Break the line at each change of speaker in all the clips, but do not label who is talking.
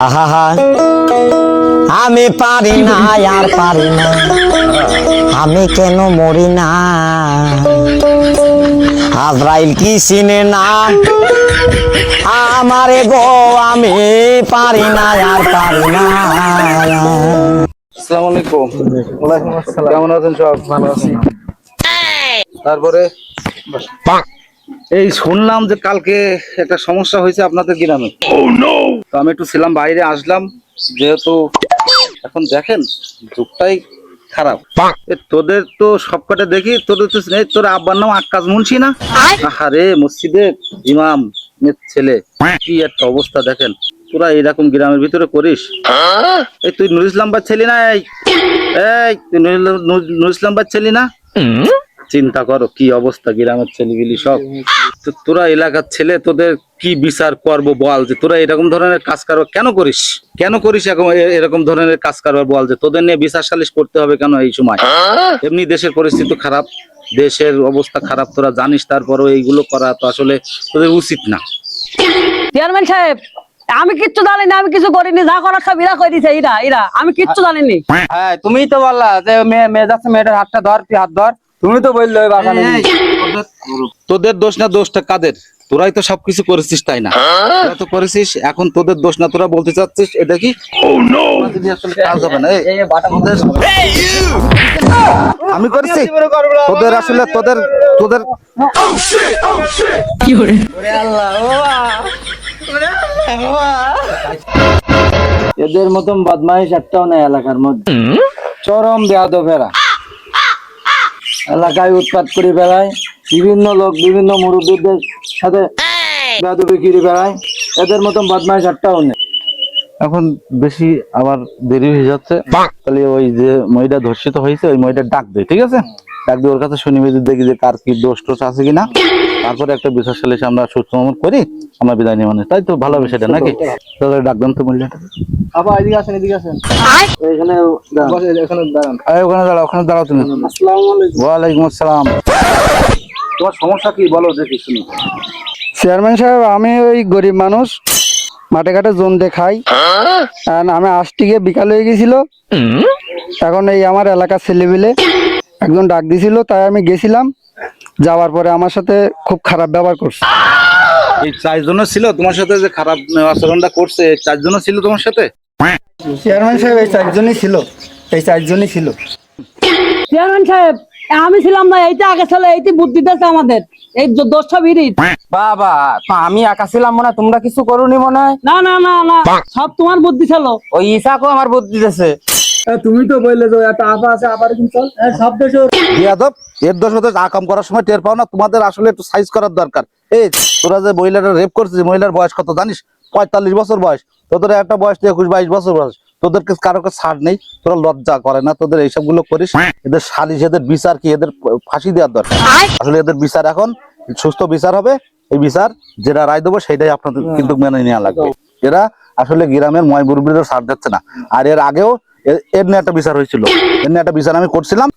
আহা আমি পারি না আর পারি না, আমি কেন মরি না, আজরাইল কি চিনে না আমারে গো, আমি পারি না আর পারি না।
আসসালামু আলাইকুম। ওয়ালাইকুম আসসালাম। কেমন আছেন সব? ভালো আছি। তারপরে এই শুনলাম যে কালকে একটা সমস্যা হয়েছে আপনাদের গ্রামে। তো আমি একটু ছিলাম বাইরে, আসলাম যেহেতু এখন দেখেন যুগটাই খারাপ। তোদের তো সবকটা দেখি তোদের তো তোর আব্বার নাম আক্কাস মুন্সি না? আরে মসজিদের ইমাম ছেলে, কি একটা অবস্থা দেখেন। তোরা এরকম গ্রামের ভিতরে করিস? এই তুই নুর ইসলাম বাদ ছেলি না? এই তুই নুর ইসলাম বাদ ছেলি না? চিন্তা করো কি অবস্থা গ্রামের ছেলেগুলি সব। তোরা এলাকার ছেলে, তোদের কি বিচার করবো বল? যে তোরা এরকম ধরনের কাজ কারবার কেন করিস? কেন করিস এরকম ধরনের কাজ কারবার? বল যে তোদের নিয়ে বিচার সালিশ করতে হবে কেন এই সময়? এমনি দেশের পরিস্থিতি খারাপ, দেশের অবস্থা খারাপ, তোরা জানিস, তারপরেও এইগুলো করা তো আসলে তোদের উচিত না।
চেয়ারম্যান সাহেব, আমি কিচ্ছু জানি না, আমি কিছু করিনি, যা করার সব ইরা করে দিছে। ইরা আমি কিচ্ছু জানিনি।
হ্যাঁ, তুমিই তো বললা যে মেয়ে যাচ্ছে, মেয়েটার হাতটা ধর, তুই হাত ধর। তুমি তো বললে ওই বাগানে।
তোদের দোষ না, দোষটা কাদের? তোরাই তো সবকিছু করেছিস, তাই না? তোরা তো করেছিস, এখন তোদের দোষ না। তোরা বলতে চাচ্ছিস এটা কি কাজ হবে না? আমি করেছি তোদের, আসলে তোদের তোদের
কি করে
এদের মতন বদমাইশ একটাও নেই এলাকার মধ্যে। চরম বেয়াদবেরা এলাকায় উৎপাত করে বেড়ায়, বিভিন্ন লোক বিভিন্ন মুরব্বীদের সাথে বেয়াদবি করে বেড়ায়। এদের মতন বদমাইশ একটাও নেই।
এখন বেশি আবার দেরি হয়ে যাচ্ছে, তাহলে ওই যে মহিলা ধর্ষিত হয়েছে ওই মহিলা ডাক দে, ঠিক আছে? ডাক দিয়ে ওর কাছে শুনি দেখি যে কার কি দোষ টোষ আছে কিনা, তারপরে একটা বিচার সালিশ আমরা সুস্থমত করি, আমরা বিদায় নিয়ে মানে, তাই তো? ভালো বিষয়টা নাকি? তাহলে ডাকবেন তো মহিলাটা।
আবার এদিকে আসেন, এদিকে আসেন। এখানে এখানে দাঁড়ান।
ওখানে দাঁড়াও, ওখানে দাঁড়াও তুমি।
আসসালামু আলাইকুম।
ওয়ালাইকুম আসসালাম। তোমার সমস্যা কি বলো দেখি শুনি।
চেয়ারম্যান সাহেব, আমি ওই গরিব মানুষ, মাঠে ঘাটে জমতে খাই। আমি আজটিকে বিকাল হয়ে গেছিল, এখন এই আমার এলাকার ছেলেপিলে একজন ডাক দিছিল, তাই আমি গেছিলাম। যাওয়ার পরে আমার সাথে খুব খারাপ ব্যবহার করছে।
এই চারজনও ছিল তোমার সাথে যে খারাপ আচরণটা করছে? চারজনও ছিল তোমার সাথে?
চেয়ারম্যান সাহেব, এই চারজনই ছিল, এই চারজনই ছিল।
চেয়ারম্যান সাহেব, আমি ছিলাম না, এইটা আগে ছিল, এইটি বুদ্ধি দিয়েছে আমাদের, এই দোষটা বিরিত।
বাবা, আমি একা ছিলাম মনে হয়, তোমরা কিছু করোনি মনে হয়।
না না না না, সব তোমার বুদ্ধি ছিল।
ওই ইসাকও আমার বুদ্ধি দিতেছে। তুমি তো বললে যে একটা আপা আছে, আবার কিন্তু সব দেশ
বিয়াদব, এর দোষ হতে আকাম করার সময় টের পাও না? তোমাদের আসলে একটু সাইজ করার দরকার। এই তোরা যে মহিলাটা রেপ করছিস, মহিলার বয়স কত জানিস? 45 বছর বয়স। তোদের একটা বয়স 21-22 বছর বয়স। তোদের কারো ছাড় নেই, তোরা লজ্জা করে না? তোদের এইসব গুলো করিস। এদের সালিশ, এদের বিচার কি? এদের ফাঁসি দেওয়ার দরকার। আসলে এদের বিচার এখন সুস্থ বিচার হবে। এই বিচার যেটা রায় দেবো সেটাই আপনাদের কিন্তু মেনে নেওয়া লাগবে। এরা আসলে গ্রামের ময় মুরব্বীদের ছাড় দিচ্ছে না। আর এর আগেও এর নিয়ে একটা বিচার হয়েছিল, এর নিয়ে একটা বিচার আমি করছিলাম।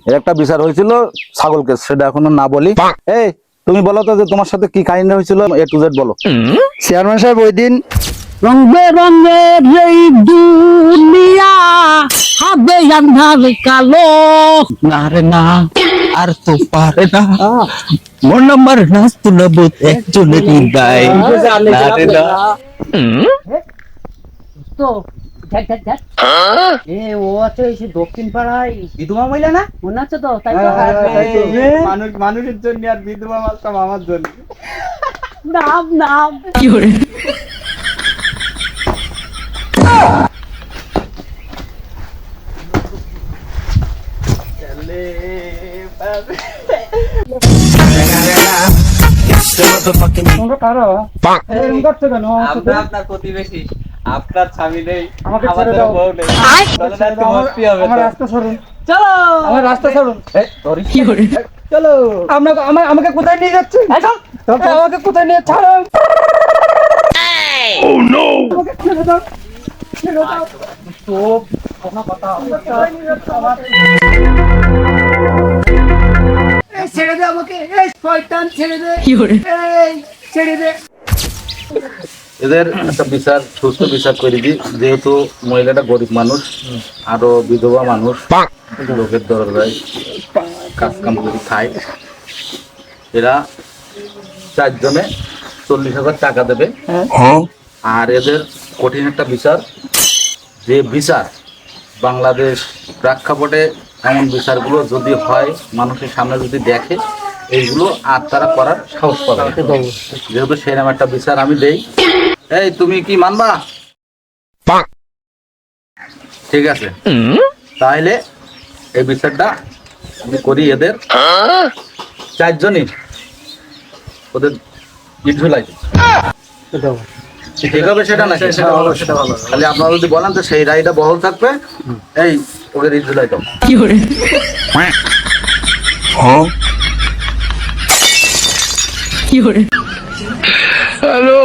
এর একটা বিচার হয়েছিল ছাগল কেস, সেটা এখনো না বলি। এই তুমি বলো তো যে তোমার সাথে কি কাহিনী হয়েছিল, A to Z বলো।
চেয়ারম্যান সাহেব, ওই দিন
রং বেরঙের এই দুনিয়া হবে আন্ধার কালো, না রে না আর তো পারে না, মন আমার নাচ তুলবো একজনের হৃদয়, না রে না। দক্ষিণ পাড়ায় বিধবা মহিলা না, মনে আছে তো? তাই
মানুষের জন্য আর বিধবা মাত্র আমার জন্য।
নাম নাম কি করে
আপনার প্রতিবেশী, আপনার স্বামী নেই, আমাদের বউ নেই। আমার রাস্তা ছাড়ুন,
চলো,
আমার রাস্তা ছাড়ুন।
কি করে
চলো, আমাকে কোথায় নিয়ে যাচ্ছে? আমাকে কোথায় নিয়ে ছাড়ুন। আমাকে ছেড়ে দাও, ছেড়ে দাও। ছেড়ে দে আমাকে, এই শয়তান ছেড়ে দে,
কি করে
এই ছেড়ে দে।
এদের একটা বিচার, সুস্থ বিচার করে দিই, যেহেতু মহিলাটা গরিব মানুষ, আরো বিধবা মানুষ, লোকের দরজায় কাজ কাম করে খায়। এরা 4 জনে 40,000 টাকা দেবে। আর এদের কঠিন একটা বিচার, যে বিচার বাংলাদেশ প্রেক্ষাপটে এমন বিচারগুলো যদি হয়, মানুষের সামনে যদি দেখে, এইগুলো আর তারা করার সাহস পাবে না। যেহেতু সেরকম একটা বিচার আমি দেই, এই তুমি কি মানবা? ঠিক আছে, তাহলে এই বিচারটা আমি করি। এদের 4 জনই ওদের ইট ঝুলাই ঠিক হবে, সেটা না খালি আপনারা যদি বলেন তো সেই রায়টা বহল থাকবে। এই ওদের ইট ঝুলাই দাও।
হ্যালো